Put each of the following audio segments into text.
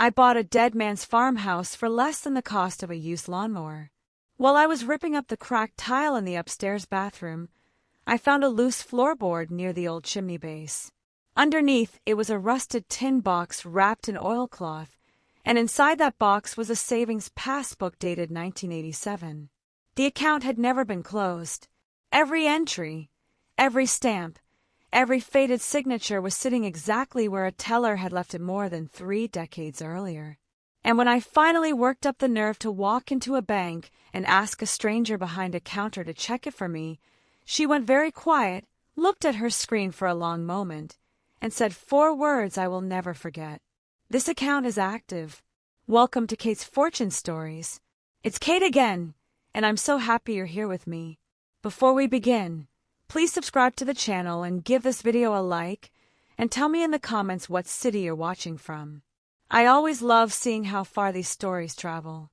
I bought a dead man's farmhouse for less than the cost of a used lawnmower. While I was ripping up the cracked tile in the upstairs bathroom, I found a loose floorboard near the old chimney base. Underneath, it was a rusted tin box wrapped in oilcloth, and inside that box was a savings passbook dated 1987. The account had never been closed. Every entry, every stamp, every faded signature was sitting exactly where a teller had left it more than 3 decades earlier. And when I finally worked up the nerve to walk into a bank and ask a stranger behind a counter to check it for me, she went very quiet, looked at her screen for a long moment, and said 4 words I will never forget. "This account is active. Welcome to Kate's Fortune Stories. It's Kate again, and I'm so happy you're here with me. Before we begin, please subscribe to the channel and give this video a like, and tell me in the comments what city you're watching from. I always love seeing how far these stories travel.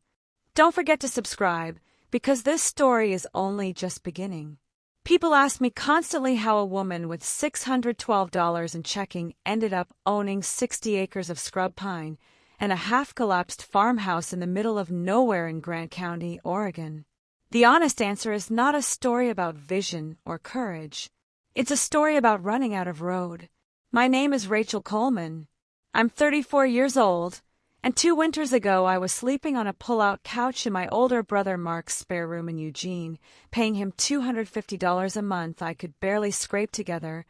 Don't forget to subscribe, because this story is only just beginning." People ask me constantly how a woman with $612 in checking ended up owning 60 acres of scrub pine and a half-collapsed farmhouse in the middle of nowhere in Grant County, Oregon. The honest answer is not a story about vision or courage. It's a story about running out of road. My name is Rachel Coleman. I'm 34 years old, and 2 winters ago I was sleeping on a pull-out couch in my older brother Mark's spare room in Eugene, paying him $250 a month I could barely scrape together,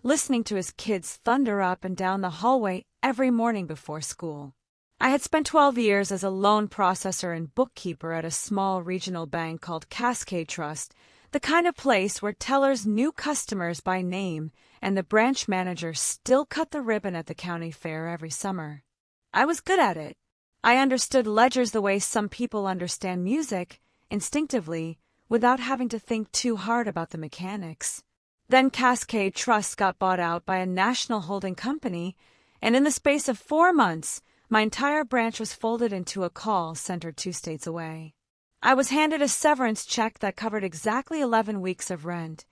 listening to his kids thunder up and down the hallway every morning before school. I had spent 12 years as a loan processor and bookkeeper at a small regional bank called Cascade Trust, the kind of place where tellers knew customers by name and the branch manager still cut the ribbon at the county fair every summer. I was good at it. I understood ledgers the way some people understand music, instinctively, without having to think too hard about the mechanics. Then Cascade Trust got bought out by a national holding company, and in the space of 4 months, my entire branch was folded into a call center 2 states away. I was handed a severance check that covered exactly 11 weeks of rent,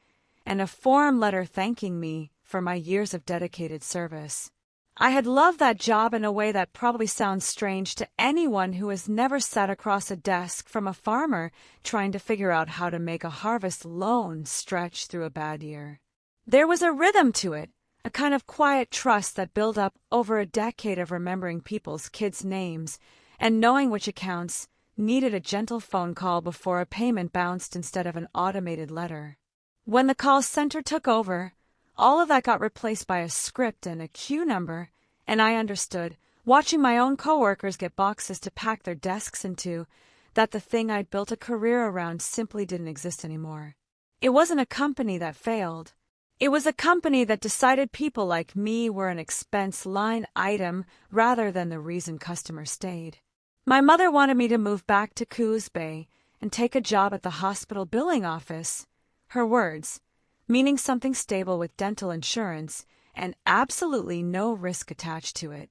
and a form letter thanking me for my years of dedicated service. I had loved that job in a way that probably sounds strange to anyone who has never sat across a desk from a farmer trying to figure out how to make a harvest loan stretch through a bad year. There was a rhythm to it, a kind of quiet trust that built up over a decade of remembering people's kids' names and knowing which accounts needed a gentle phone call before a payment bounced instead of an automated letter. When the call center took over, all of that got replaced by a script and a queue number, and I understood, watching my own coworkers get boxes to pack their desks into, that the thing I'd built a career around simply didn't exist anymore. It wasn't a company that failed. It was a company that decided people like me were an expense line item rather than the reason customers stayed. My mother wanted me to move back to Coos Bay and take a job at the hospital billing office. Her words, meaning something stable with dental insurance and absolutely no risk attached to it.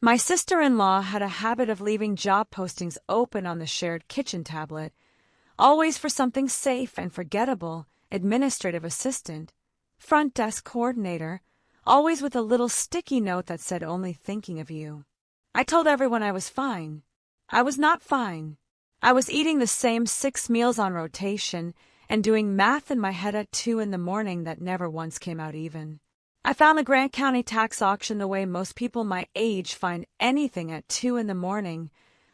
My sister-in-law had a habit of leaving job postings open on the shared kitchen tablet, always for something safe and forgettable, administrative assistant, front desk coordinator, always with a little sticky note that said only thinking of you. I told everyone I was fine. I was not fine. I was eating the same 6 meals on rotation and doing math in my head at 2 in the morning that never once came out even. I found the Grant County tax auction the way most people my age find anything at 2 in the morning,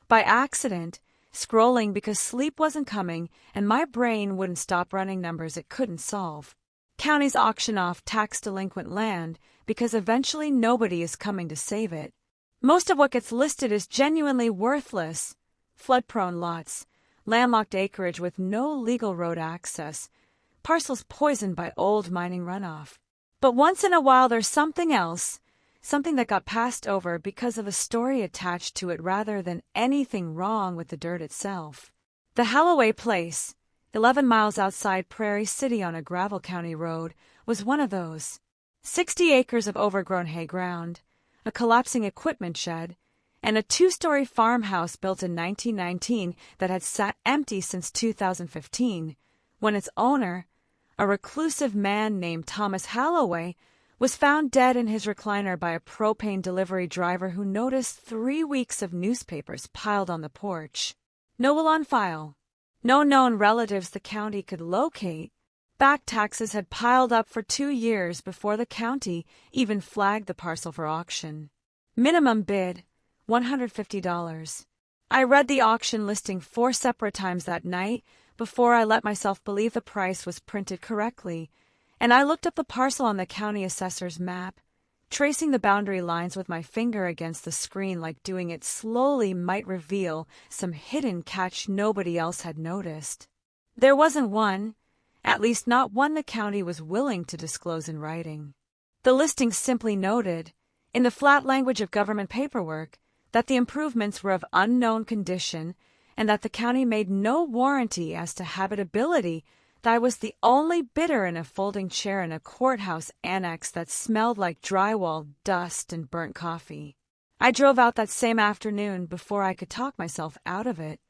by accident, scrolling because sleep wasn't coming and my brain wouldn't stop running numbers it couldn't solve. Counties auction off tax-delinquent land because eventually nobody is coming to save it. Most of what gets listed is genuinely worthless. Flood-prone lots, landlocked acreage with no legal road access, parcels poisoned by old mining runoff. But once in a while there's something else, something that got passed over because of a story attached to it rather than anything wrong with the dirt itself. The Halloway Place, 11 miles outside Prairie City on a gravel county road, was one of those. 60 acres of overgrown hay ground, a collapsing equipment shed, and a 2-story farmhouse built in 1919 that had sat empty since 2015, when its owner, a reclusive man named Thomas Halloway, was found dead in his recliner by a propane delivery driver who noticed 3 weeks of newspapers piled on the porch. No will on file. No known relatives the county could locate. Back taxes had piled up for 2 years before the county even flagged the parcel for auction. Minimum bid, $150. I read the auction listing 4 separate times that night before I let myself believe the price was printed correctly, and I looked up the parcel on the county assessor's map, tracing the boundary lines with my finger against the screen like doing it slowly might reveal some hidden catch nobody else had noticed. There wasn't one, at least not one the county was willing to disclose in writing. The listing simply noted, in the flat language of government paperwork, that the improvements were of unknown condition and that the county made no warranty as to habitability, that I was the only bidder in a folding chair in a courthouse annex that smelled like drywall, dust, and burnt coffee. I drove out that same afternoon before I could talk myself out of it.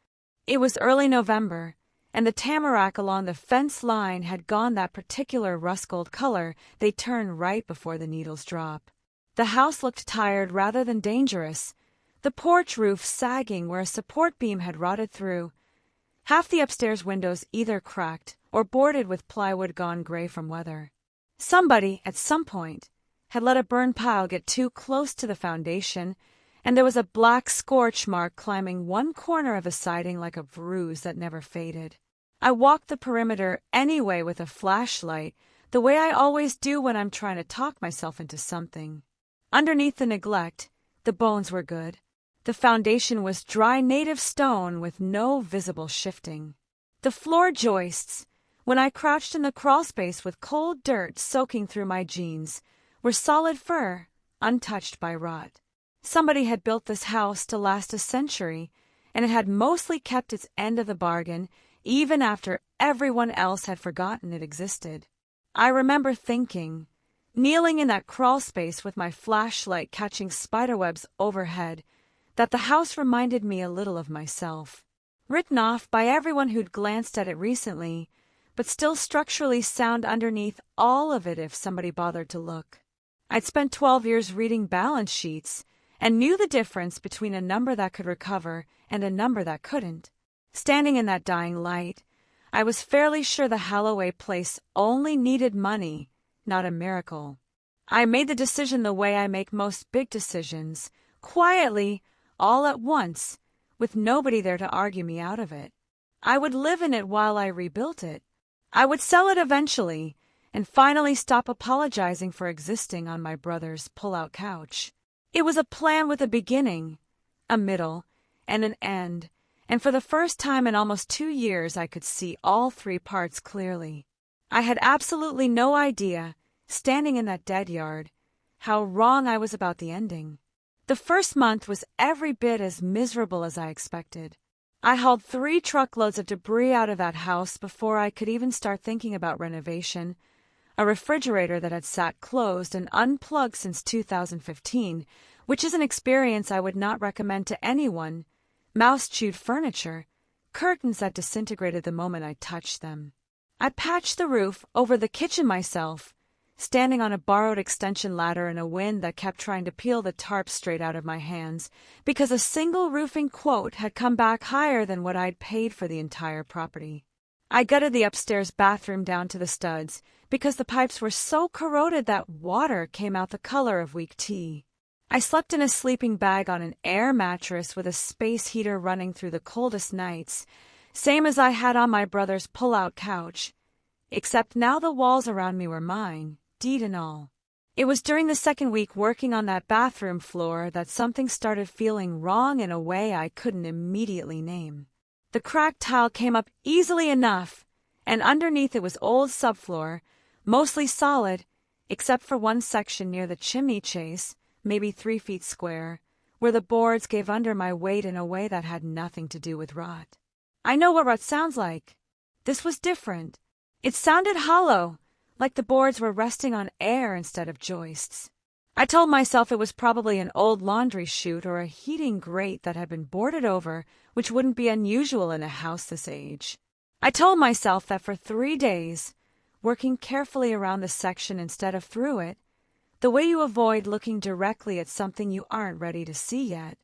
It was early November, and the tamarack along the fence line had gone that particular rust-gold color they turn right before the needles drop. The house looked tired rather than dangerous, the porch roof sagging where a support beam had rotted through. Half the upstairs windows either cracked or boarded with plywood gone gray from weather. Somebody, at some point, had let a burn pile get too close to the foundation, and there was a black scorch mark climbing one corner of the siding like a bruise that never faded. I walked the perimeter anyway with a flashlight, the way I always do when I'm trying to talk myself into something. Underneath the neglect, the bones were good. The foundation was dry native stone with no visible shifting. The floor joists, when I crouched in the crawlspace with cold dirt soaking through my jeans, were solid fir, untouched by rot. Somebody had built this house to last a century, and it had mostly kept its end of the bargain, even after everyone else had forgotten it existed. I remember thinking, kneeling in that crawlspace with my flashlight catching spiderwebs overhead, that the house reminded me a little of myself. Written off by everyone who'd glanced at it recently, but still structurally sound underneath all of it if somebody bothered to look. I'd spent 12 years reading balance sheets and knew the difference between a number that could recover and a number that couldn't. Standing in that dying light, I was fairly sure the Holloway place only needed money, not a miracle. I made the decision the way I make most big decisions, quietly, all at once, with nobody there to argue me out of it. I would live in it while I rebuilt it. I would sell it eventually, and finally stop apologizing for existing on my brother's pull-out couch. It was a plan with a beginning, a middle, and an end, and for the first time in almost 2 years I could see all 3 parts clearly. I had absolutely no idea, standing in that dead yard, how wrong I was about the ending. The first month was every bit as miserable as I expected. I hauled 3 truckloads of debris out of that house before I could even start thinking about renovation. A refrigerator that had sat closed and unplugged since 2015, which is an experience I would not recommend to anyone. Mouse-chewed furniture, curtains that disintegrated the moment I touched them. I patched the roof over the kitchen myself, standing on a borrowed extension ladder in a wind that kept trying to peel the tarp straight out of my hands, because a single roofing quote had come back higher than what I'd paid for the entire property. I gutted the upstairs bathroom down to the studs, because the pipes were so corroded that water came out the color of weak tea. I slept in a sleeping bag on an air mattress with a space heater running through the coldest nights, same as I had on my brother's pull-out couch, except now the walls around me were mine, deed and all. It was during the second week working on that bathroom floor that something started feeling wrong in a way I couldn't immediately name. The cracked tile came up easily enough, and underneath it was old subfloor, mostly solid, except for one section near the chimney chase, maybe 3 feet square, where the boards gave under my weight in a way that had nothing to do with rot. I know what rot sounds like. This was different. It sounded hollow, like the boards were resting on air instead of joists. I told myself it was probably an old laundry chute or a heating grate that had been boarded over, which wouldn't be unusual in a house this age. I told myself that for 3 days, working carefully around the section instead of through it, The way you avoid looking directly at something you aren't ready to see yet.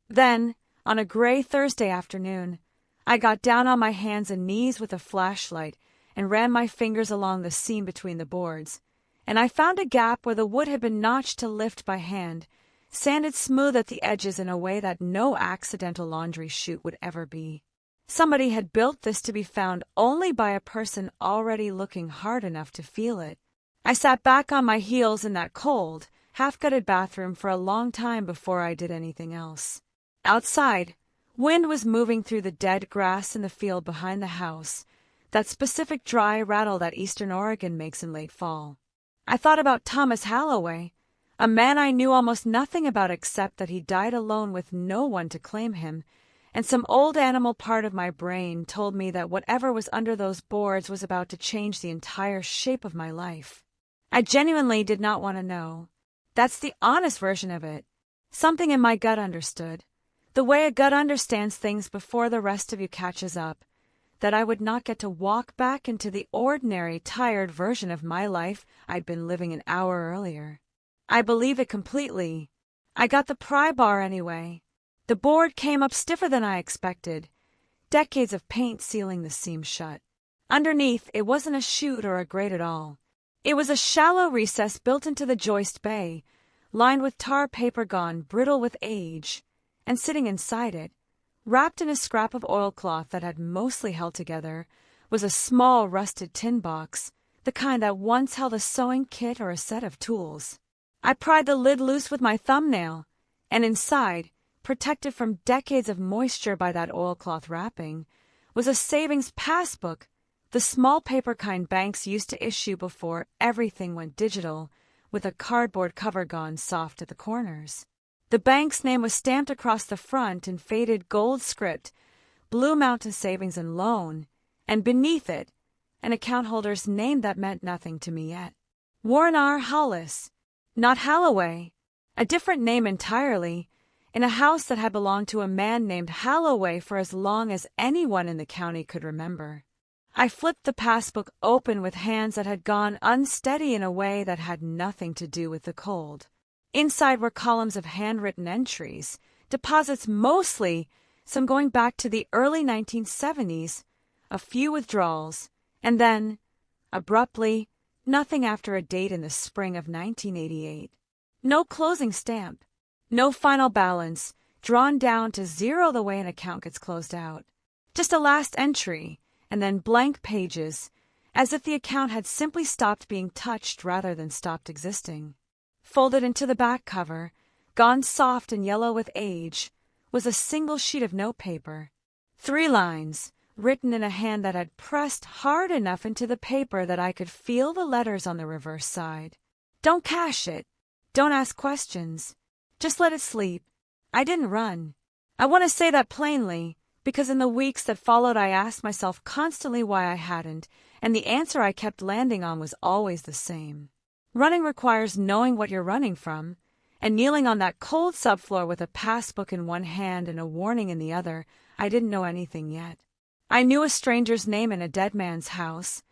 Then, on a gray Thursday afternoon, I got down on my hands and knees with a flashlight and ran my fingers along the seam between the boards, and I found a gap where the wood had been notched to lift by hand, sanded smooth at the edges in a way that no accidental laundry chute would ever be. Somebody had built this to be found only by a person already looking hard enough to feel it. I sat back on my heels in that cold, half-gutted bathroom for a long time before I did anything else. Outside, wind was moving through the dead grass in the field behind the house, that specific dry rattle that Eastern Oregon makes in late fall. I thought about Thomas Halloway, a man I knew almost nothing about except that he died alone with no one to claim him, and some old animal part of my brain told me that whatever was under those boards was about to change the entire shape of my life. I genuinely did not want to know. That's the honest version of it. Something in my gut understood, the way a gut understands things before the rest of you catches up, that I would not get to walk back into the ordinary, tired version of my life I'd been living an hour earlier. I believe it completely. I got the pry bar anyway. The board came up stiffer than I expected, decades of paint sealing the seam shut. Underneath, it wasn't a chute or a grate at all. It was a shallow recess built into the joist bay, lined with tar paper gone brittle with age, and sitting inside it, wrapped in a scrap of oilcloth that had mostly held together, was a small rusted tin box, the kind that once held a sewing kit or a set of tools. I pried the lid loose with my thumbnail, and inside, protected from decades of moisture by that oilcloth wrapping, was a savings passbook, the small paper kind banks used to issue before everything went digital, with a cardboard cover gone soft at the corners. The bank's name was stamped across the front in faded gold script, Blue Mountain Savings and Loan, and beneath it, an account holder's name that meant nothing to me yet. Warren R. Hollis, not Halloway, a different name entirely, in a house that had belonged to a man named Halloway for as long as anyone in the county could remember. I flipped the passbook open with hands that had gone unsteady in a way that had nothing to do with the cold. Inside were columns of handwritten entries, deposits mostly, some going back to the early 1970s, a few withdrawals, and then, abruptly, nothing after a date in the spring of 1988. No closing stamp, no final balance, drawn down to zero the way an account gets closed out. Just a last entry, and then blank pages, as if the account had simply stopped being touched rather than stopped existing. Folded into the back cover, gone soft and yellow with age, was a single sheet of notepaper. 3 lines, written in a hand that had pressed hard enough into the paper that I could feel the letters on the reverse side. Don't cash it. Don't ask questions. Just let it sleep. I didn't run. I want to say that plainly, because in the weeks that followed I asked myself constantly why I hadn't, and the answer I kept landing on was always the same. Running requires knowing what you're running from, and kneeling on that cold subfloor with a passbook in one hand and a warning in the other, I didn't know anything yet. I knew a stranger's name in a dead man's house,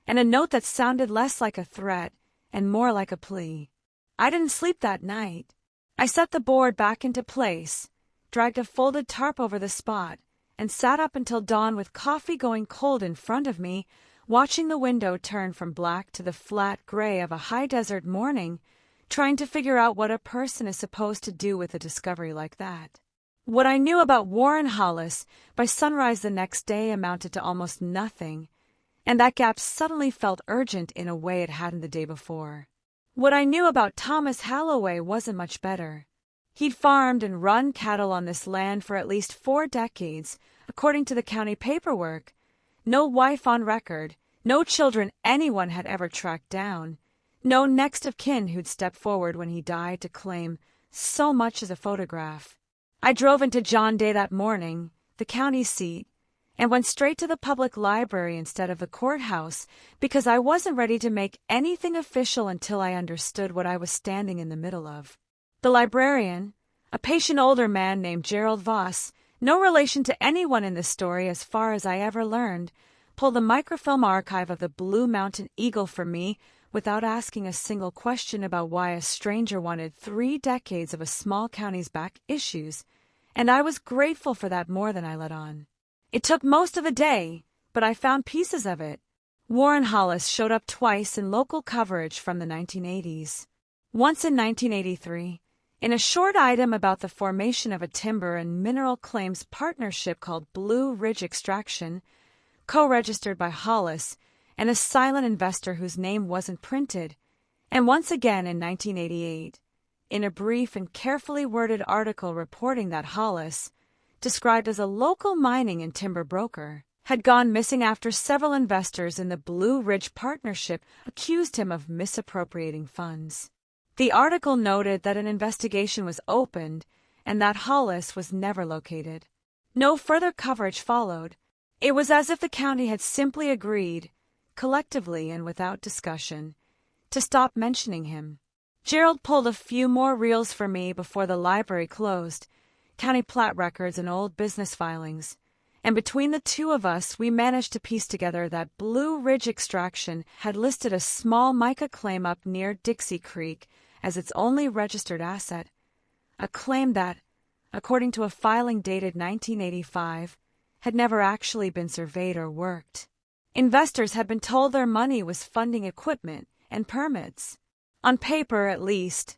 and a note that sounded less like a threat and more like a plea. I didn't sleep that night. I set the board back into place, dragged a folded tarp over the spot, and sat up until dawn with coffee going cold in front of me, watching the window turn from black to the flat gray of a high desert morning, trying to figure out what a person is supposed to do with a discovery like that. What I knew about Warren Hollis by sunrise the next day amounted to almost nothing, and that gap suddenly felt urgent in a way it hadn't the day before. What I knew about Thomas Halloway wasn't much better. He'd farmed and run cattle on this land for at least 4 decades, according to the county paperwork. No wife on record, no children anyone had ever tracked down, no next of kin who'd step forward when he died to claim so much as a photograph. I drove into John Day that morning, the county seat, and went straight to the public library instead of the courthouse because I wasn't ready to make anything official until I understood what I was standing in the middle of. The librarian, a patient older man named Gerald Voss, no relation to anyone in this story as far as I ever learned, pulled the microfilm archive of the Blue Mountain Eagle for me, without asking a single question about why a stranger wanted 3 decades of a small county's back issues, and I was grateful for that more than I let on. It took most of the day, but I found pieces of it. Warren Hollis showed up twice in local coverage from the 1980s. Once in 1983, in a short item about the formation of a timber and mineral claims partnership called Blue Ridge Extraction, co-registered by Hollis and a silent investor whose name wasn't printed, and once again in 1988, in a brief and carefully worded article reporting that Hollis, described as a local mining and timber broker, had gone missing after several investors in the Blue Ridge Partnership accused him of misappropriating funds. The article noted that an investigation was opened and that Hollis was never located. No further coverage followed. It was as if the county had simply agreed, collectively and without discussion, to stop mentioning him. Gerald pulled a few more reels for me before the library closed, county plat records and old business filings, and between the two of us we managed to piece together that Blue Ridge Extraction had listed a small mica claim up near Dixie Creek as its only registered asset, a claim that, according to a filing dated 1985, had never actually been surveyed or worked. Investors had been told their money was funding equipment and permits. On paper, at least,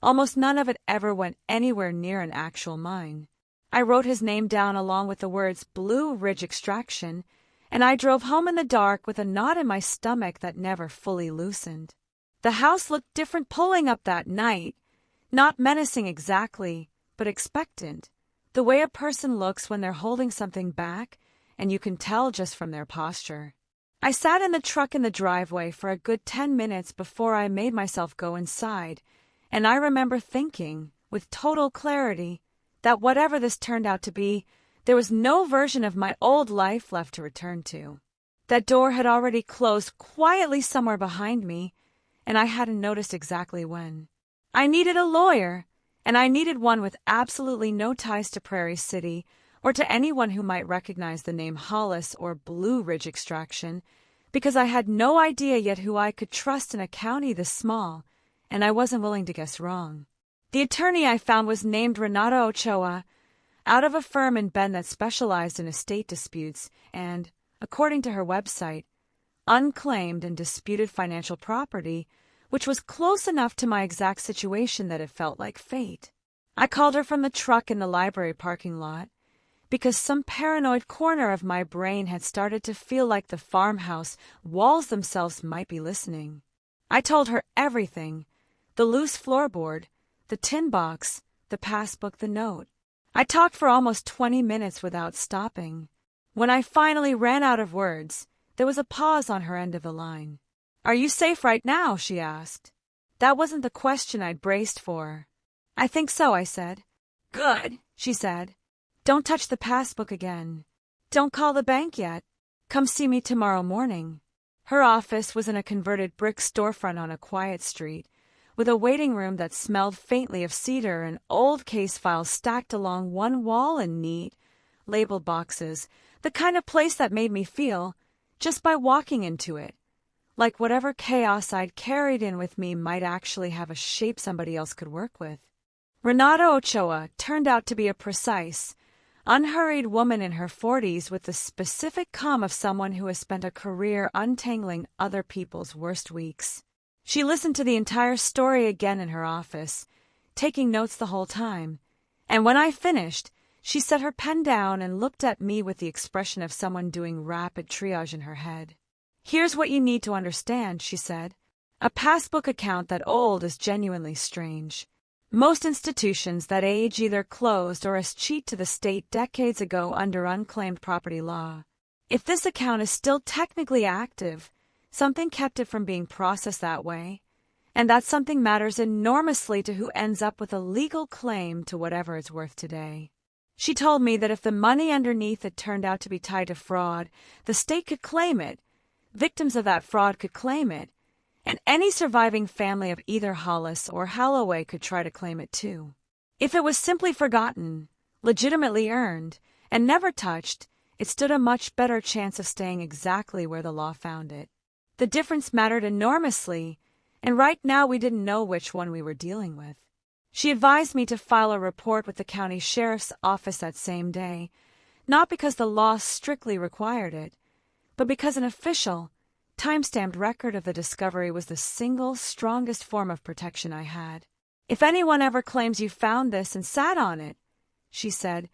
almost none of it ever went anywhere near an actual mine. I wrote his name down along with the words Blue Ridge Extraction, and I drove home in the dark with a knot in my stomach that never fully loosened. The house looked different pulling up that night, not menacing exactly, but expectant, the way a person looks when they're holding something back, and you can tell just from their posture. I sat in the truck in the driveway for a good 10 minutes before I made myself go inside, and I remember thinking, with total clarity, that whatever this turned out to be, there was no version of my old life left to return to. That door had already closed quietly somewhere behind me, and I hadn't noticed exactly when. I needed a lawyer, and I needed one with absolutely no ties to Prairie City or to anyone who might recognize the name Hollis or Blue Ridge Extraction, because I had no idea yet who I could trust in a county this small, and I wasn't willing to guess wrong. The attorney I found was named Renata Ochoa, out of a firm in Bend that specialized in estate disputes and, according to her website, unclaimed and disputed financial property, which was close enough to my exact situation that it felt like fate. I called her from the truck in the library parking lot, because some paranoid corner of my brain had started to feel like the farmhouse walls themselves might be listening. I told her everything, the loose floorboard, the tin box, the passbook, the note. I talked for almost 20 minutes without stopping. When I finally ran out of words, there was a pause on her end of the line. "Are you safe right now?" she asked. That wasn't the question I'd braced for. "I think so," I said. "Good," she said. "Don't touch the passbook again. Don't call the bank yet. Come see me tomorrow morning." Her office was in a converted brick storefront on a quiet street, with a waiting room that smelled faintly of cedar and old case files stacked along one wall in neat, labeled boxes, the kind of place that made me feel, just by walking into it, like whatever chaos I'd carried in with me might actually have a shape somebody else could work with. Renata Ochoa turned out to be a precise, unhurried woman in her 40s with the specific calm of someone who has spent a career untangling other people's worst weeks. She listened to the entire story again in her office, taking notes the whole time, and when I finished, she set her pen down and looked at me with the expression of someone doing rapid triage in her head. "Here's what you need to understand," she said. "A passbook account that old is genuinely strange. Most institutions that age either closed or escheat to the state decades ago under unclaimed property law. If this account is still technically active, something kept it from being processed that way, and that something matters enormously to who ends up with a legal claim to whatever it's worth today." She told me that if the money underneath it turned out to be tied to fraud, the state could claim it, victims of that fraud could claim it, and any surviving family of either Hollis or Holloway could try to claim it too. If it was simply forgotten, legitimately earned, and never touched, it stood a much better chance of staying exactly where the law found it. The difference mattered enormously, and right now we didn't know which one we were dealing with. She advised me to file a report with the county sheriff's office that same day, not because the law strictly required it, but because an official, time-stamped record of the discovery was the single strongest form of protection I had. If anyone ever claims you found this and sat on it, she said,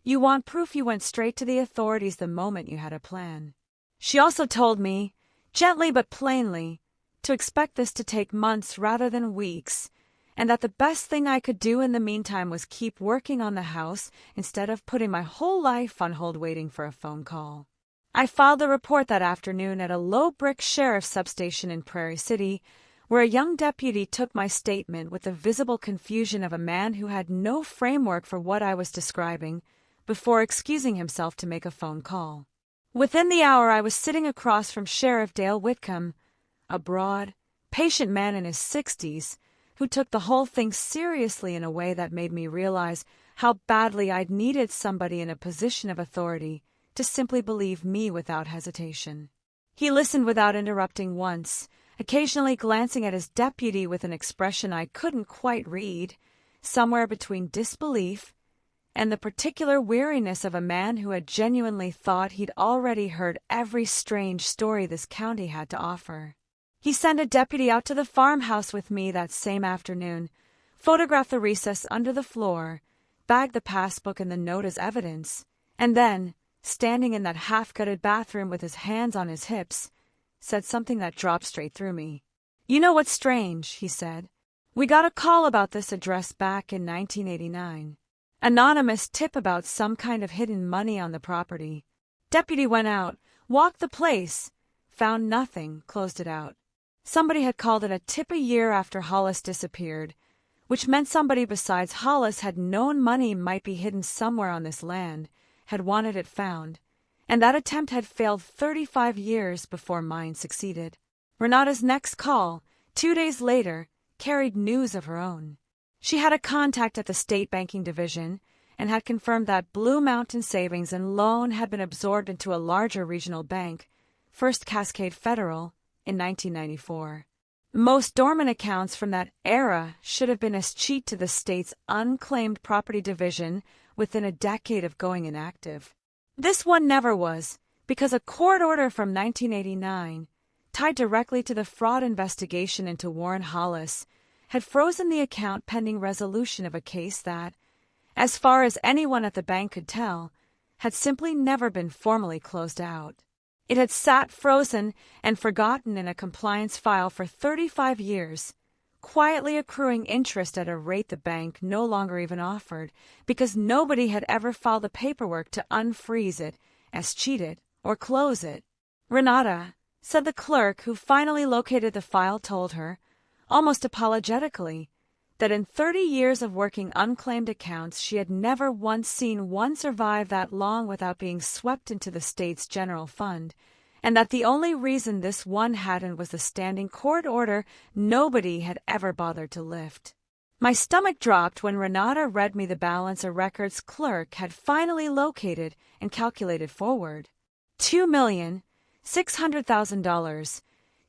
you want proof you went straight to the authorities the moment you had a plan. She also told me, gently but plainly, to expect this to take months rather than weeks, and that the best thing I could do in the meantime was keep working on the house instead of putting my whole life on hold waiting for a phone call. I filed the report that afternoon at a low-brick sheriff's substation in Prairie City, where a young deputy took my statement with the visible confusion of a man who had no framework for what I was describing before excusing himself to make a phone call. Within the hour I was sitting across from Sheriff Dale Whitcomb, a broad, patient man in his 60s, who took the whole thing seriously in a way that made me realize how badly I'd needed somebody in a position of authority to simply believe me without hesitation. He listened without interrupting once, occasionally glancing at his deputy with an expression I couldn't quite read, somewhere between disbelief and the particular weariness of a man who had genuinely thought he'd already heard every strange story this county had to offer. He sent a deputy out to the farmhouse with me that same afternoon, photographed the recess under the floor, bagged the passbook and the note as evidence, and then, standing in that half-gutted bathroom with his hands on his hips, said something that dropped straight through me. You know what's strange, he said. We got a call about this address back in 1989. Anonymous tip about some kind of hidden money on the property. Deputy went out, walked the place, found nothing, closed it out. Somebody had called it a tip a year after Hollis disappeared, which meant somebody besides Hollis had known money might be hidden somewhere on this land, had wanted it found, and that attempt had failed 35 years before mine succeeded. Renata's next call, 2 days later, carried news of her own. She had a contact at the state banking division and had confirmed that Blue Mountain Savings and Loan had been absorbed into a larger regional bank, First Cascade Federal, in 1994. Most dormant accounts from that era should have been as cheat to the state's unclaimed property division within a decade of going inactive. This one never was, because a court order from 1989, tied directly to the fraud investigation into Warren Hollis, had frozen the account pending resolution of a case that, as far as anyone at the bank could tell, had simply never been formally closed out. It had sat frozen and forgotten in a compliance file for 35 years, quietly accruing interest at a rate the bank no longer even offered, because nobody had ever filed the paperwork to unfreeze it, escheat it, or close it. Renata, said the clerk who finally located the file, told her, almost apologetically, that in 30 years of working unclaimed accounts she had never once seen one survive that long without being swept into the state's general fund, and that the only reason this one hadn't was the standing court order nobody had ever bothered to lift. My stomach dropped when Renata read me the balance a records clerk had finally located and calculated forward. $2,600,000,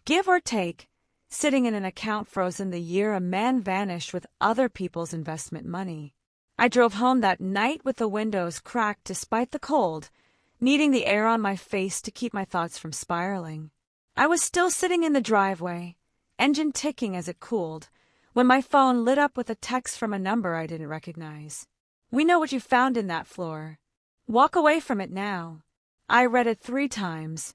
give or take, sitting in an account frozen the year a man vanished with other people's investment money. I drove home that night with the windows cracked despite the cold, needing the air on my face to keep my thoughts from spiraling. I was still sitting in the driveway, engine ticking as it cooled, when my phone lit up with a text from a number I didn't recognize. We know what you found in that floor. Walk away from it now. I read it 3 times,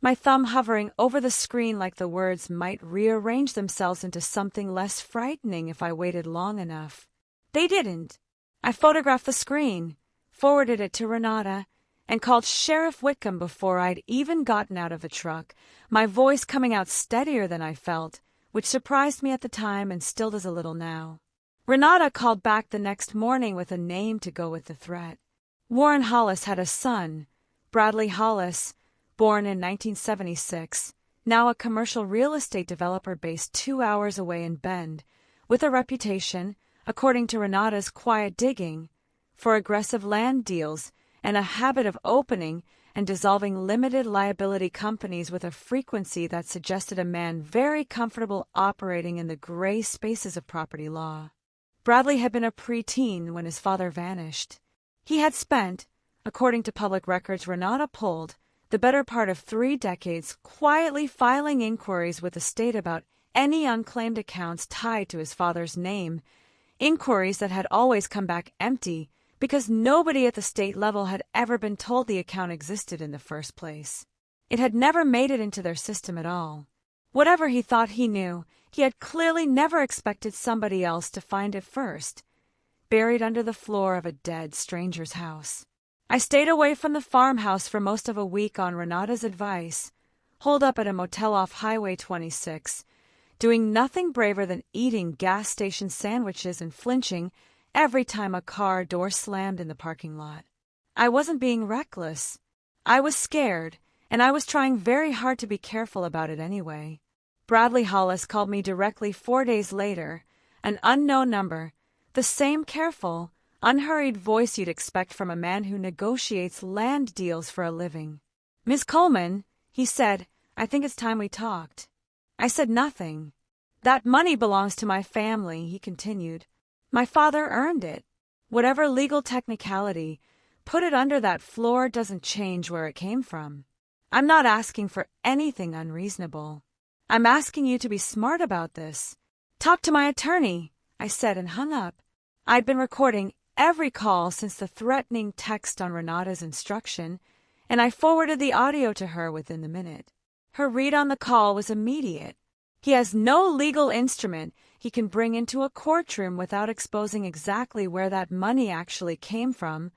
my thumb hovering over the screen like the words might rearrange themselves into something less frightening if I waited long enough. They didn't. I photographed the screen, forwarded it to Renata, and called Sheriff Whitcomb before I'd even gotten out of the truck, my voice coming out steadier than I felt, which surprised me at the time and still does a little now. Renata called back the next morning with a name to go with the threat. Warren Hollis had a son, Bradley Hollis, born in 1976, now a commercial real estate developer based 2 hours away in Bend, with a reputation, according to Renata's quiet digging, for aggressive land deals and a habit of opening and dissolving limited liability companies with a frequency that suggested a man very comfortable operating in the gray spaces of property law. Bradley had been a preteen when his father vanished. He had spent, according to public records Renata pulled, the better part of 3 decades quietly filing inquiries with the state about any unclaimed accounts tied to his father's name, inquiries that had always come back empty because nobody at the state level had ever been told the account existed in the first place. It had never made it into their system at all. Whatever he thought he knew, he had clearly never expected somebody else to find it first, buried under the floor of a dead stranger's house. I stayed away from the farmhouse for most of a week on Renata's advice, holed up at a motel off Highway 26, doing nothing braver than eating gas station sandwiches and flinching every time a car door slammed in the parking lot. I wasn't being reckless. I was scared, and I was trying very hard to be careful about it anyway. Bradley Hollis called me directly 4 days later, an unknown number, the same careful, unhurried voice you'd expect from a man who negotiates land deals for a living. "Miss Coleman," he said, "I think it's time we talked." I said nothing. "That money belongs to my family," he continued. "My father earned it. Whatever legal technicality, put it under that floor doesn't change where it came from. I'm not asking for anything unreasonable. I'm asking you to be smart about this. Talk to my attorney," I said and hung up. I'd been recording every call since the threatening text on Renata's instruction, and I forwarded the audio to her within the minute. Her read on the call was immediate. "He has no legal instrument he can bring into a courtroom without exposing exactly where that money actually came from,"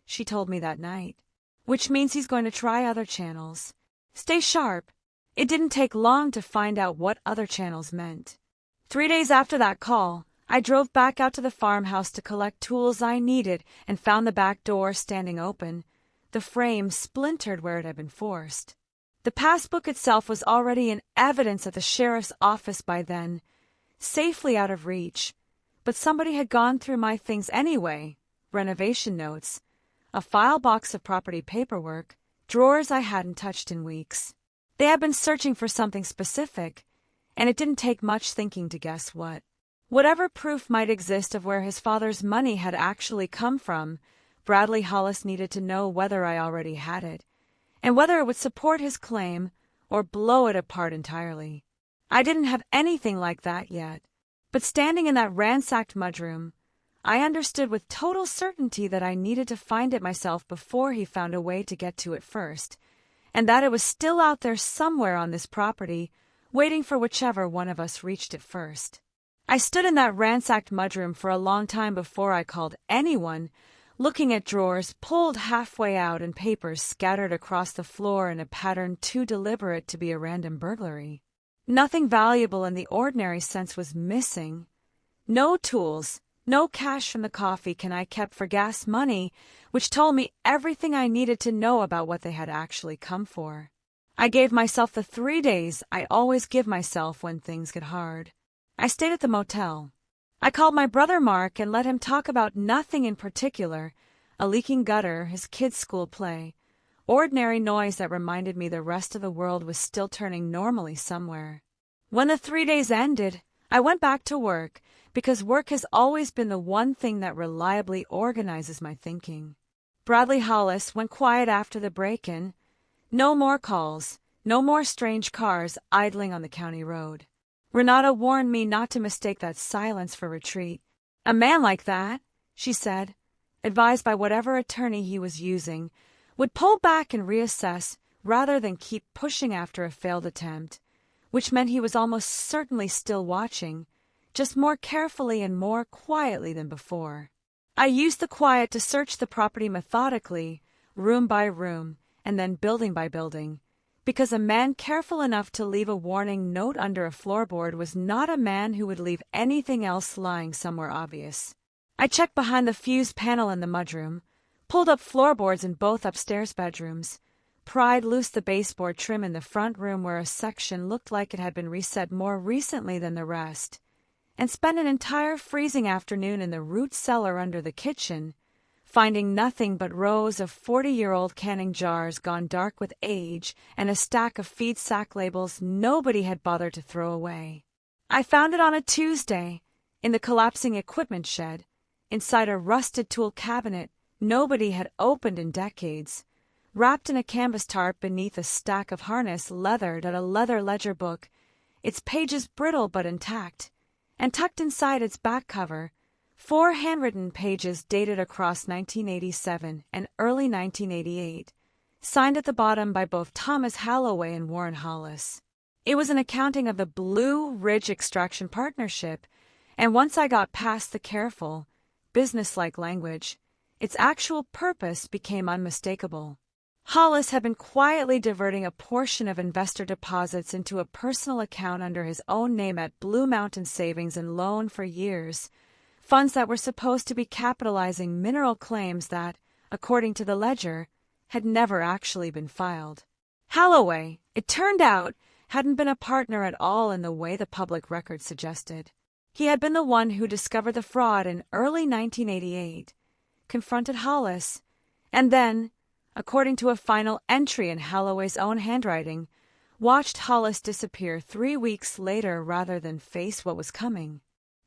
she told me that night. "Which means he's going to try other channels. Stay sharp." It didn't take long to find out what other channels meant. 3 days after that call, I drove back out to the farmhouse to collect tools I needed and found the back door standing open, the frame splintered where it had been forced. The passbook itself was already in evidence at the sheriff's office by then, safely out of reach, but somebody had gone through my things anyway: renovation notes, a file box of property paperwork, drawers I hadn't touched in weeks. They had been searching for something specific, and it didn't take much thinking to guess what. Whatever proof might exist of where his father's money had actually come from, Bradley Hollis needed to know whether I already had it, and whether it would support his claim or blow it apart entirely. I didn't have anything like that yet, but standing in that ransacked mudroom, I understood with total certainty that I needed to find it myself before he found a way to get to it first, and that it was still out there somewhere on this property, waiting for whichever one of us reached it first. I stood in that ransacked mudroom for a long time before I called anyone, looking at drawers pulled halfway out and papers scattered across the floor in a pattern too deliberate to be a random burglary. Nothing valuable in the ordinary sense was missing. No tools, no cash from the coffee can I kept for gas money, which told me everything I needed to know about what they had actually come for. I gave myself the 3 days I always give myself when things get hard. I stayed at the motel. I called my brother Mark and let him talk about nothing in particular: a leaking gutter, his kids' school play, ordinary noise that reminded me the rest of the world was still turning normally somewhere. When the 3 days ended, I went back to work, because work has always been the one thing that reliably organizes my thinking. Bradley Hollis went quiet after the break-in. No more calls, no more strange cars idling on the county road. Renata warned me not to mistake that silence for retreat. A man like that, she said, advised by whatever attorney he was using, would pull back and reassess rather than keep pushing after a failed attempt, which meant he was almost certainly still watching, just more carefully and more quietly than before. I used the quiet to search the property methodically, room by room, and then building by building, because a man careful enough to leave a warning note under a floorboard was not a man who would leave anything else lying somewhere obvious. I checked behind the fused panel in the mudroom, pulled up floorboards in both upstairs bedrooms, pried loose the baseboard trim in the front room where a section looked like it had been reset more recently than the rest, and spent an entire freezing afternoon in the root cellar under the kitchen, finding nothing but rows of 40-year-old canning jars gone dark with age and a stack of feed sack labels nobody had bothered to throw away. I found it on a Tuesday, in the collapsing equipment shed, inside a rusted tool cabinet nobody had opened in decades, wrapped in a canvas tarp beneath a stack of harness leathered at a leather ledger book, its pages brittle but intact, and tucked inside its back cover, 4 handwritten pages dated across 1987 and early 1988, signed at the bottom by both Thomas Halloway and Warren Hollis. It was an accounting of the Blue Ridge Extraction Partnership, and once I got past the careful, businesslike language, its actual purpose became unmistakable. Hollis had been quietly diverting a portion of investor deposits into a personal account under his own name at Blue Mountain Savings and Loan for years, funds that were supposed to be capitalizing mineral claims that, according to the ledger, had never actually been filed. Halloway, it turned out, hadn't been a partner at all in the way the public record suggested. He had been the one who discovered the fraud in early 1988, confronted Hollis, and then, according to a final entry in Halloway's own handwriting, watched Hollis disappear 3 weeks later rather than face what was coming.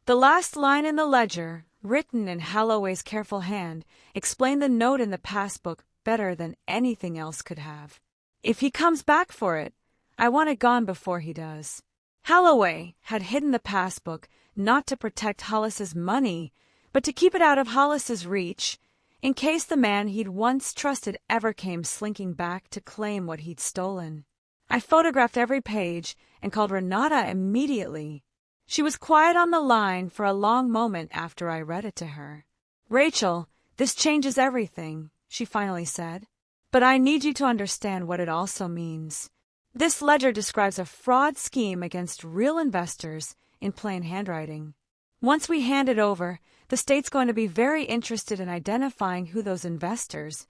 The last line in the ledger, written in Halloway's careful hand, explained the note in the passbook better than anything else could have. If he comes back for it, I want it gone before he does. Halloway had hidden the passbook not to protect Hollis's money, but to keep it out of Hollis's reach, in case the man he'd once trusted ever came slinking back to claim what he'd stolen. I photographed every page and called Renata immediately. She was quiet on the line for a long moment after I read it to her. "Rachel, this changes everything," she finally said. "But I need you to understand what it also means. This ledger describes a fraud scheme against real investors in plain handwriting. Once we hand it over, the state's going to be very interested in identifying who those investors,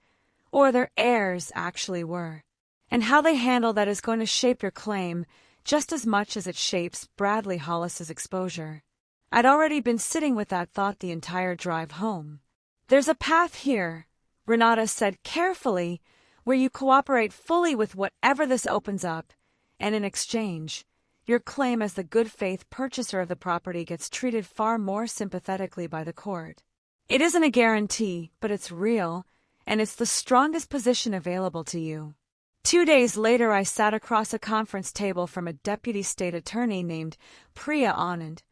or their heirs, actually were. And how they handle that is going to shape your claim just as much as it shapes Bradley Hollis's exposure." I'd already been sitting with that thought the entire drive home. "There's a path here," Renata said carefully, "where you cooperate fully with whatever this opens up, and in exchange, your claim as the good faith purchaser of the property gets treated far more sympathetically by the court. It isn't a guarantee, but it's real, and it's the strongest position available to you." 2 days later, I sat across a conference table from a deputy state attorney named Priya Anand,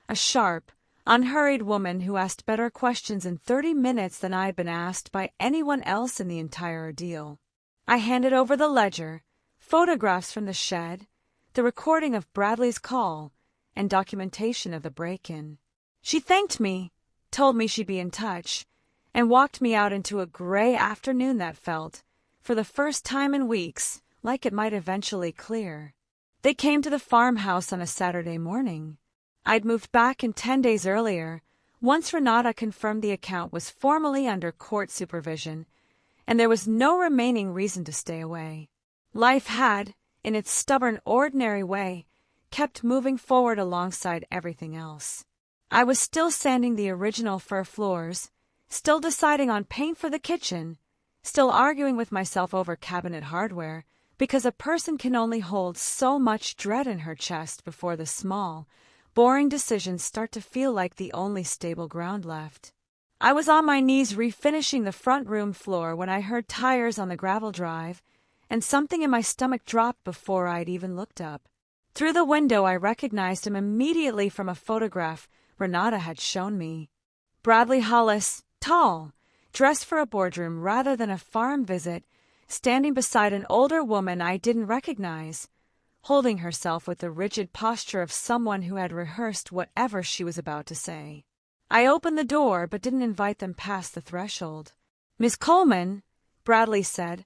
a sharp, unhurried woman who asked better questions in 30 minutes than I had been asked by anyone else in the entire ordeal. I handed over the ledger, photographs from the shed, the recording of Bradley's call, and documentation of the break-in. She thanked me, told me she'd be in touch, and walked me out into a gray afternoon that felt, for the first time in weeks, like it might eventually clear. They came to the farmhouse on a Saturday morning. I'd moved back in 10 days earlier, once Renata confirmed the account was formally under court supervision, and there was no remaining reason to stay away. Life had, in its stubborn, ordinary way, kept moving forward alongside everything else. I was still sanding the original fir floors, still deciding on paint for the kitchen, still arguing with myself over cabinet hardware, because a person can only hold so much dread in her chest before the small, boring decisions start to feel like the only stable ground left. I was on my knees refinishing the front room floor when I heard tires on the gravel drive, and something in my stomach dropped before I'd even looked up. Through the window, I recognized him immediately from a photograph Renata had shown me. Bradley Hollis, tall, dressed for a boardroom rather than a farm visit, standing beside an older woman I didn't recognize, holding herself with the rigid posture of someone who had rehearsed whatever she was about to say. I opened the door but didn't invite them past the threshold. "Miss Coleman," Bradley said,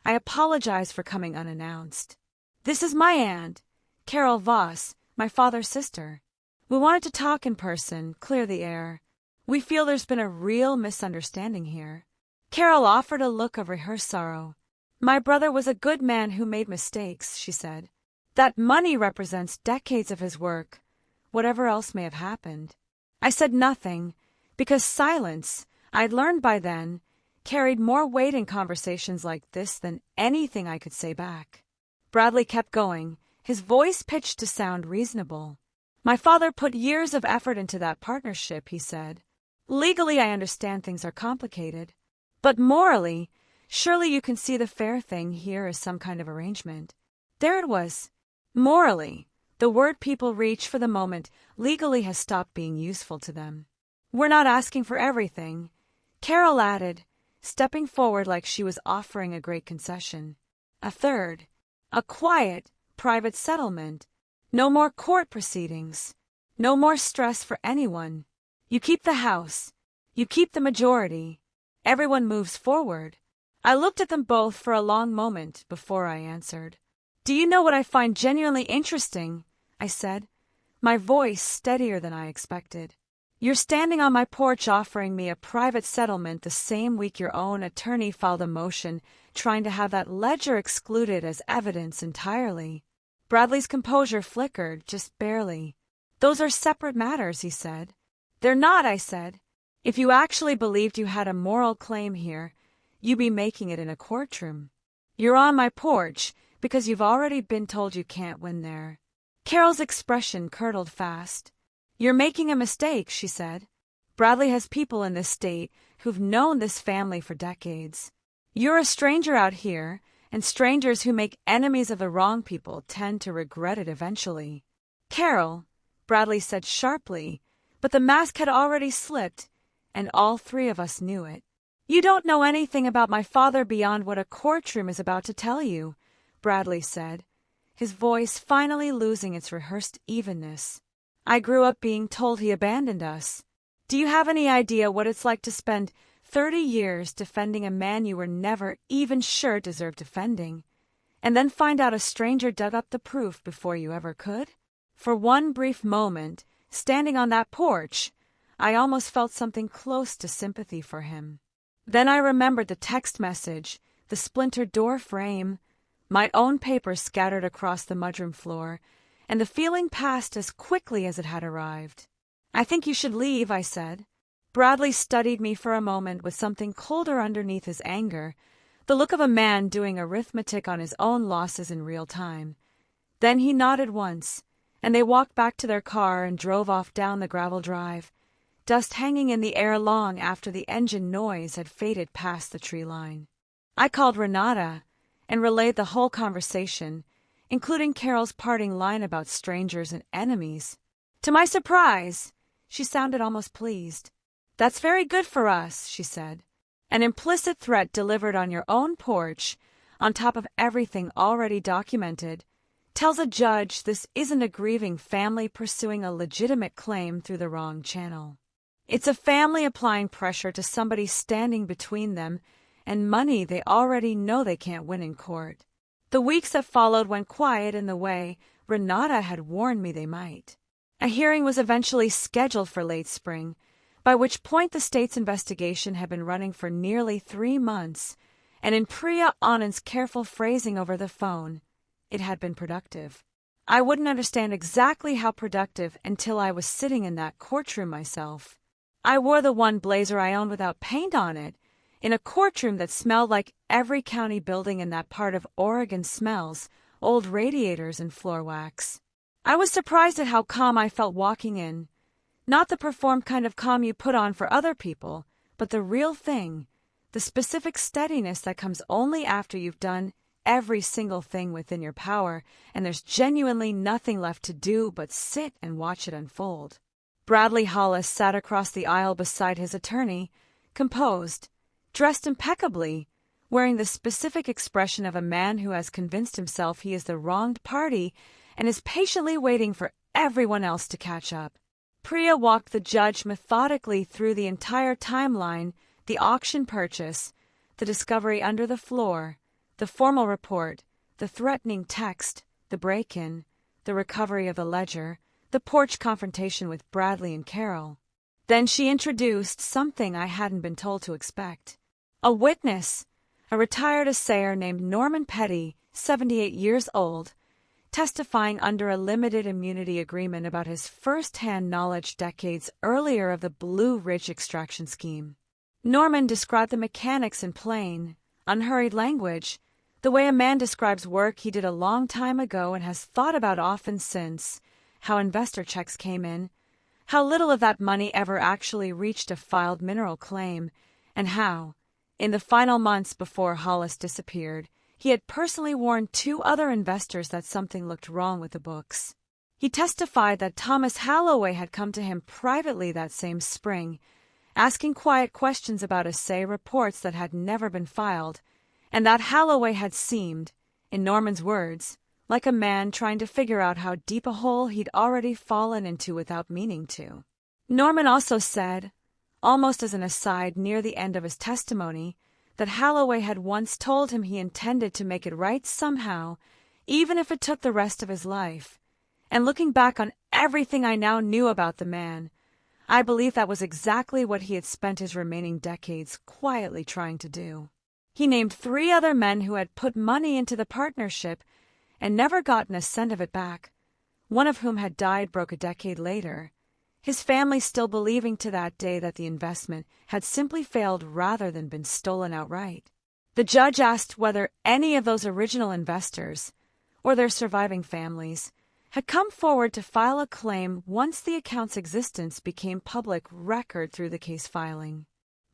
"I apologize for coming unannounced. This is my aunt, Carol Voss, my father's sister. We wanted to talk in person, clear the air. We feel there's been a real misunderstanding here." Carol offered a look of rehearsed sorrow. "My brother was a good man who made mistakes," she said. "That money represents decades of his work, whatever else may have happened." I said nothing, because silence, I'd learned by then, carried more weight in conversations like this than anything I could say back. Bradley kept going, his voice pitched to sound reasonable. My father put years of effort into that partnership, he said. Legally, I understand things are complicated. But morally, surely you can see the fair thing here as some kind of arrangement. There it was. Morally, the word people reach for the moment legally has stopped being useful to them. We're not asking for everything, Carol added, stepping forward like she was offering a great concession. A third. A quiet, private settlement. No more court proceedings. No more stress for anyone. You keep the house. You keep the majority. Everyone moves forward. I looked at them both for a long moment before I answered. Do you know what I find genuinely interesting? I said, my voice steadier than I expected. You're standing on my porch offering me a private settlement the same week your own attorney filed a motion trying to have that ledger excluded as evidence entirely. Bradley's composure flickered, just barely. Those are separate matters, he said. They're not, I said. If you actually believed you had a moral claim here, you'd be making it in a courtroom. You're on my porch because you've already been told you can't win there. Carol's expression curdled fast. You're making a mistake, she said. Bradley has people in this state who've known this family for decades. You're a stranger out here, and strangers who make enemies of the wrong people tend to regret it eventually. Carol, Bradley said sharply, but the mask had already slipped, and all three of us knew it. You don't know anything about my father beyond what a courtroom is about to tell you, Bradley said, his voice finally losing its rehearsed evenness. I grew up being told he abandoned us. Do you have any idea what it's like to spend 30 years defending a man you were never even sure deserved defending, and then find out a stranger dug up the proof before you ever could? For one brief moment, standing on that porch, I almost felt something close to sympathy for him. Then I remembered the text message, the splintered door frame, my own papers scattered across the mudroom floor, and the feeling passed as quickly as it had arrived. I think you should leave, I said. Bradley studied me for a moment with something colder underneath his anger, the look of a man doing arithmetic on his own losses in real time. Then he nodded once, and they walked back to their car and drove off down the gravel drive, dust hanging in the air long after the engine noise had faded past the tree line. I called Renata and relayed the whole conversation, including Carol's parting line about strangers and enemies. To my surprise, she sounded almost pleased. That's very good for us, she said. An implicit threat delivered on your own porch, on top of everything already documented, tells a judge this isn't a grieving family pursuing a legitimate claim through the wrong channel. It's a family applying pressure to somebody standing between them and money they already know they can't win in court. The weeks that followed went quiet in the way Renata had warned me they might. A hearing was eventually scheduled for late spring, by which point the state's investigation had been running for nearly 3 months, and in Priya Anand's careful phrasing over the phone, it had been productive. I wouldn't understand exactly how productive until I was sitting in that courtroom myself. I wore the one blazer I owned without paint on it, in a courtroom that smelled like every county building in that part of Oregon smells, old radiators and floor wax. I was surprised at how calm I felt walking in. Not the performed kind of calm you put on for other people, but the real thing, the specific steadiness that comes only after you've done every single thing within your power and there's genuinely nothing left to do but sit and watch it unfold. Bradley Hollis sat across the aisle beside his attorney, composed, dressed impeccably, wearing the specific expression of a man who has convinced himself he is the wronged party and is patiently waiting for everyone else to catch up. Priya walked the judge methodically through the entire timeline, the auction purchase, the discovery under the floor, the formal report, the threatening text, the break-in, the recovery of the ledger, the porch confrontation with Bradley and Carol. Then she introduced something I hadn't been told to expect. A witness, a retired assayer named Norman Petty, 78 years old, testifying under a limited immunity agreement about his first-hand knowledge decades earlier of the Blue Ridge extraction scheme. Norman described the mechanics in plain, unhurried language, the way a man describes work he did a long time ago and has thought about often since, how investor checks came in, how little of that money ever actually reached a filed mineral claim, and how, in the final months before Hollis disappeared, he had personally warned 2 other investors that something looked wrong with the books. He testified that Thomas Halloway had come to him privately that same spring, asking quiet questions about assay reports that had never been filed, and that Halloway had seemed, in Norman's words, like a man trying to figure out how deep a hole he'd already fallen into without meaning to. Norman also said, almost as an aside near the end of his testimony, that Halloway had once told him he intended to make it right somehow, even if it took the rest of his life. And looking back on everything I now knew about the man, I believe that was exactly what he had spent his remaining decades quietly trying to do. He named 3 other men who had put money into the partnership and never gotten a cent of it back, one of whom had died broke a decade later, his family still believing to that day that the investment had simply failed rather than been stolen outright. The judge asked whether any of those original investors, or their surviving families, had come forward to file a claim once the account's existence became public record through the case filing.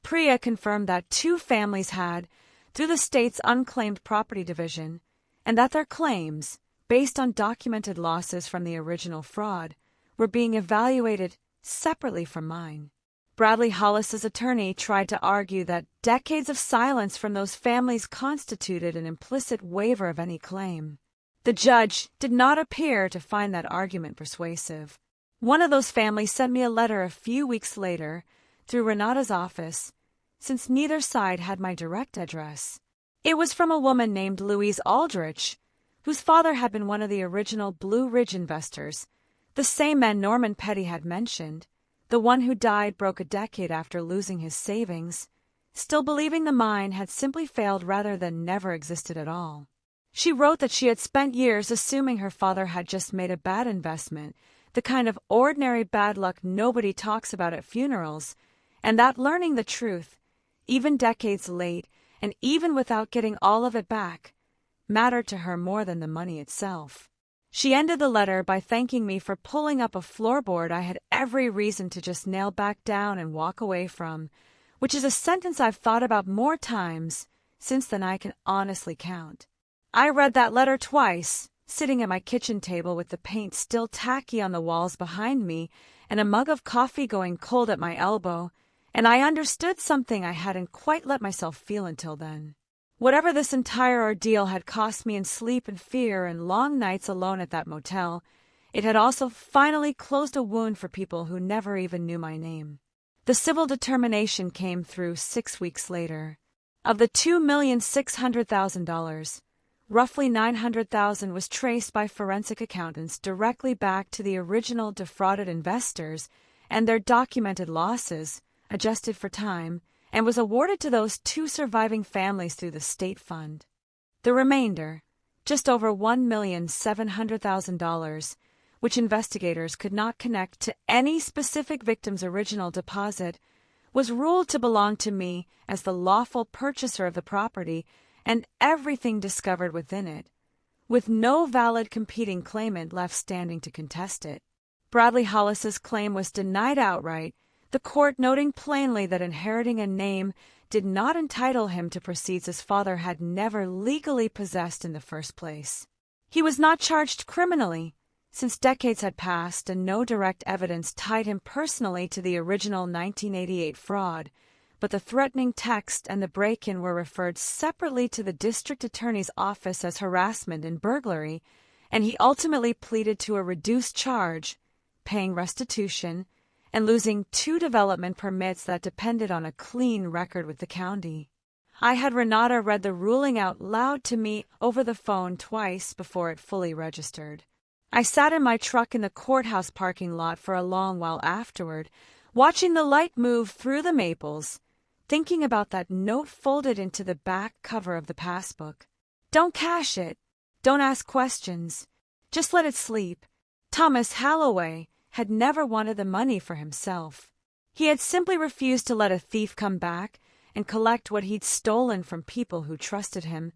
Priya confirmed that 2 families had, through the state's unclaimed property division, and that their claims, based on documented losses from the original fraud, were being evaluated separately from mine. Bradley Hollis's attorney tried to argue that decades of silence from those families constituted an implicit waiver of any claim. The judge did not appear to find that argument persuasive. One of those families sent me a letter a few weeks later, through Renata's office, since neither side had my direct address. It was from a woman named Louise Aldrich, whose father had been one of the original Blue Ridge investors, the same man Norman Petty had mentioned, the one who died broke a decade after losing his savings, still believing the mine had simply failed rather than never existed at all. She wrote that she had spent years assuming her father had just made a bad investment, the kind of ordinary bad luck nobody talks about at funerals, and that learning the truth, even decades late and even without getting all of it back, mattered to her more than the money itself. She ended the letter by thanking me for pulling up a floorboard I had every reason to just nail back down and walk away from, which is a sentence I've thought about more times since than I can honestly count. I read that letter twice, sitting at my kitchen table with the paint still tacky on the walls behind me and a mug of coffee going cold at my elbow, and I understood something I hadn't quite let myself feel until then. Whatever this entire ordeal had cost me in sleep and fear and long nights alone at that motel, it had also finally closed a wound for people who never even knew my name. The civil determination came through 6 weeks later. Of the $2,600,000, roughly $900,000 was traced by forensic accountants directly back to the original defrauded investors and their documented losses, adjusted for time, and was awarded to those 2 surviving families through the state fund. The remainder, just over $1,700,000, which investigators could not connect to any specific victim's original deposit, was ruled to belong to me as the lawful purchaser of the property and everything discovered within it, with no valid competing claimant left standing to contest it. Bradley Hollis's claim was denied outright, the court noting plainly that inheriting a name did not entitle him to proceeds his father had never legally possessed in the first place. He was not charged criminally, since decades had passed and no direct evidence tied him personally to the original 1988 fraud, but the threatening text and the break-in were referred separately to the district attorney's office as harassment and burglary, and he ultimately pleaded to a reduced charge, paying restitution, and losing 2 development permits that depended on a clean record with the county. I had Renata read the ruling out loud to me over the phone twice before it fully registered. I sat in my truck in the courthouse parking lot for a long while afterward, watching the light move through the maples, thinking about that note folded into the back cover of the passbook. Don't cash it. Don't ask questions. Just let it sleep. Thomas Halloway had never wanted the money for himself. He had simply refused to let a thief come back and collect what he'd stolen from people who trusted him,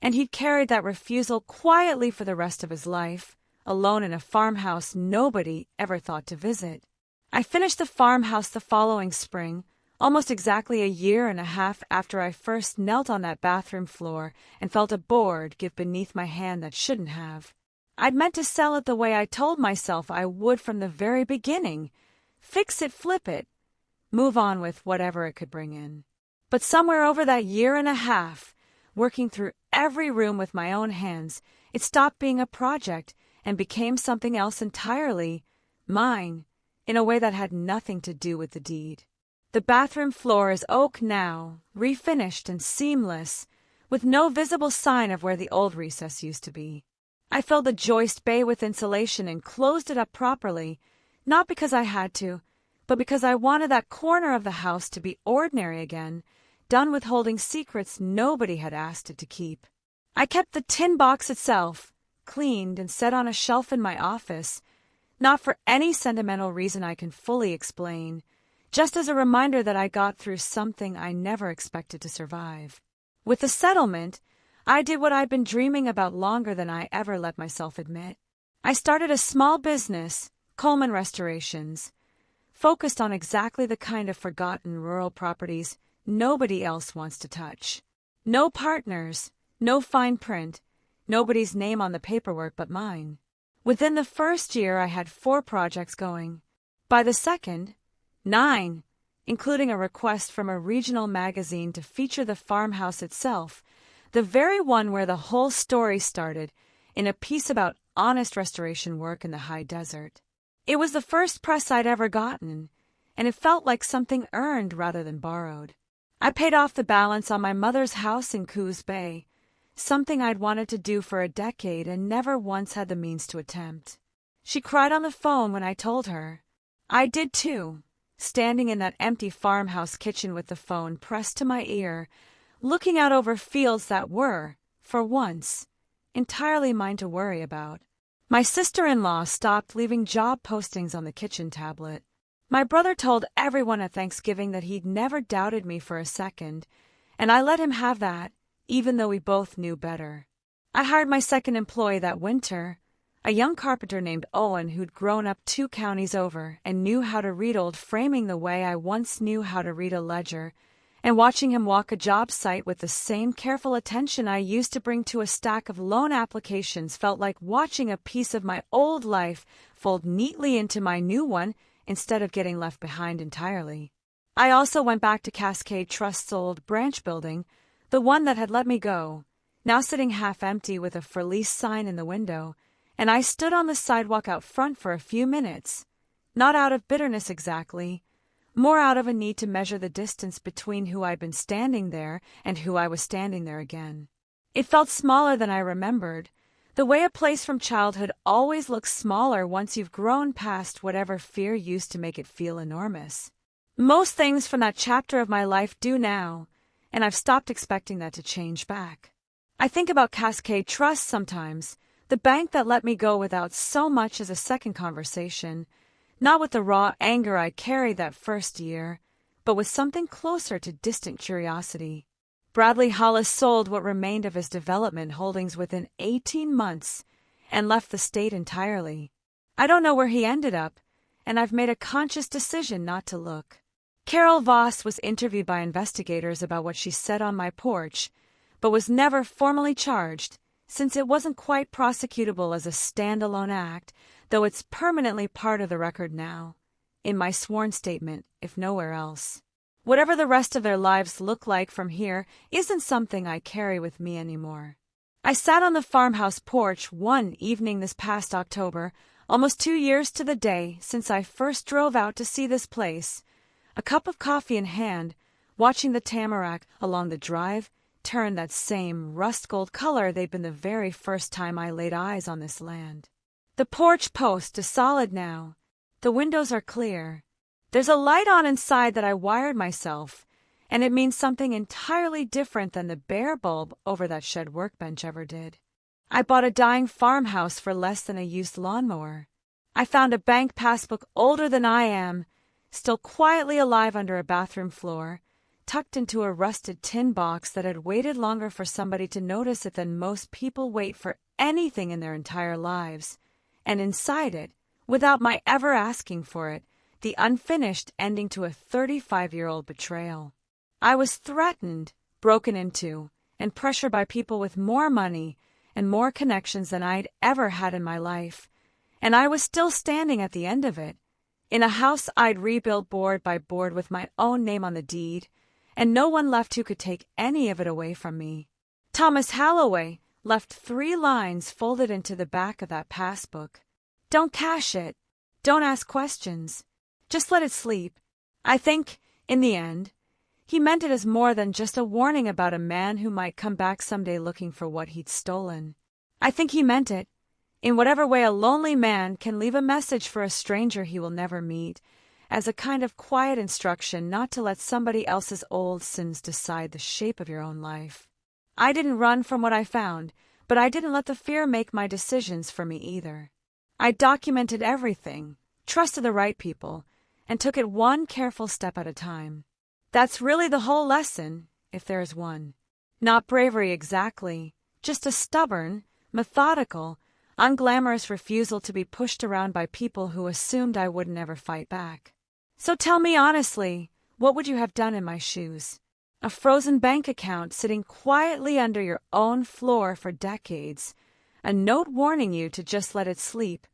and he'd carried that refusal quietly for the rest of his life, alone in a farmhouse nobody ever thought to visit. I finished the farmhouse the following spring, almost exactly a year and a half after I first knelt on that bathroom floor and felt a board give beneath my hand that shouldn't have. I'd meant to sell it the way I told myself I would from the very beginning. Fix it, flip it, move on with whatever it could bring in. But somewhere over that year and a half, working through every room with my own hands, it stopped being a project and became something else entirely, mine, in a way that had nothing to do with the deed. The bathroom floor is oak now, refinished and seamless, with no visible sign of where the old recess used to be. I filled the joist bay with insulation and closed it up properly, not because I had to, but because I wanted that corner of the house to be ordinary again, done with holding secrets nobody had asked it to keep. I kept the tin box itself, cleaned and set on a shelf in my office, not for any sentimental reason I can fully explain, just as a reminder that I got through something I never expected to survive. With the settlement, I did what I'd been dreaming about longer than I ever let myself admit. I started a small business, Coleman Restorations, focused on exactly the kind of forgotten rural properties nobody else wants to touch. No partners, no fine print, nobody's name on the paperwork but mine. Within the first year, I had 4 projects going. By the second, 9, including a request from a regional magazine to feature the farmhouse itself, the very one where the whole story started, in a piece about honest restoration work in the high desert. It was the first press I'd ever gotten, and it felt like something earned rather than borrowed. I paid off the balance on my mother's house in Coos Bay, something I'd wanted to do for a decade and never once had the means to attempt. She cried on the phone when I told her. I did too, standing in that empty farmhouse kitchen with the phone pressed to my ear, looking out over fields that were, for once, entirely mine to worry about. My sister-in-law stopped leaving job postings on the kitchen tablet. My brother told everyone at Thanksgiving that he'd never doubted me for a second, and I let him have that, even though we both knew better. I hired my second employee that winter, a young carpenter named Owen who'd grown up 2 counties over and knew how to read old framing the way I once knew how to read a ledger, and watching him walk a job site with the same careful attention I used to bring to a stack of loan applications felt like watching a piece of my old life fold neatly into my new one instead of getting left behind entirely. I also went back to Cascade Trust's old branch building, the one that had let me go, now sitting half empty with a for lease sign in the window, and I stood on the sidewalk out front for a few minutes, not out of bitterness exactly, more out of a need to measure the distance between who I'd been standing there and who I was standing there again. It felt smaller than I remembered, the way a place from childhood always looks smaller once you've grown past whatever fear used to make it feel enormous. Most things from that chapter of my life do now, and I've stopped expecting that to change back. I think about Cascade Trust sometimes, the bank that let me go without so much as a second conversation, not with the raw anger I carried that first year, but with something closer to distant curiosity. Bradley Hollis sold what remained of his development holdings within 18 months and left the state entirely. I don't know where he ended up, and I've made a conscious decision not to look. Carol Voss was interviewed by investigators about what she said on my porch, but was never formally charged, since it wasn't quite prosecutable as a standalone act, though it's permanently part of the record now, in my sworn statement, if nowhere else. Whatever the rest of their lives look like from here isn't something I carry with me anymore. I sat on the farmhouse porch one evening this past October, almost 2 years to the day since I first drove out to see this place, a cup of coffee in hand, watching the tamarack along the drive turn that same rust-gold color they'd been the very first time I laid eyes on this land. The porch post is solid now. The windows are clear. There's a light on inside that I wired myself, and it means something entirely different than the bare bulb over that shed workbench ever did. I bought a dying farmhouse for less than a used lawnmower. I found a bank passbook older than I am, still quietly alive under a bathroom floor, tucked into a rusted tin box that had waited longer for somebody to notice it than most people wait for anything in their entire lives. And inside it, without my ever asking for it, the unfinished ending to a 35-year-old betrayal. I was threatened, broken into, and pressured by people with more money and more connections than I'd ever had in my life. And I was still standing at the end of it, in a house I'd rebuilt board by board with my own name on the deed, and no one left who could take any of it away from me. Thomas Halloway left 3 lines folded into the back of that passbook. Don't cash it. Don't ask questions. Just let it sleep. I think, in the end, he meant it as more than just a warning about a man who might come back someday looking for what he'd stolen. I think he meant it, in whatever way a lonely man can leave a message for a stranger he will never meet, as a kind of quiet instruction not to let somebody else's old sins decide the shape of your own life. I didn't run from what I found, but I didn't let the fear make my decisions for me either. I documented everything, trusted the right people, and took it one careful step at a time. That's really the whole lesson, if there is one. Not bravery exactly, just a stubborn, methodical, unglamorous refusal to be pushed around by people who assumed I wouldn't ever fight back. So tell me honestly, what would you have done in my shoes? A frozen bank account sitting quietly under your own floor for decades, a note warning you to just let it sleep,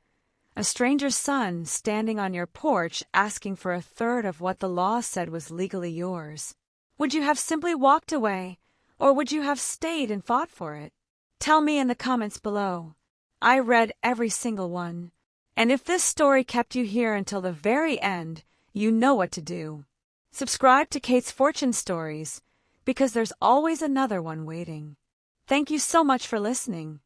a stranger's son standing on your porch asking for a third of what the law said was legally yours. Would you have simply walked away, or would you have stayed and fought for it? Tell me in the comments below. I read every single one. And if this story kept you here until the very end, you know what to do. Subscribe to Kate's Fortune Stories, because there's always another one waiting. Thank you so much for listening.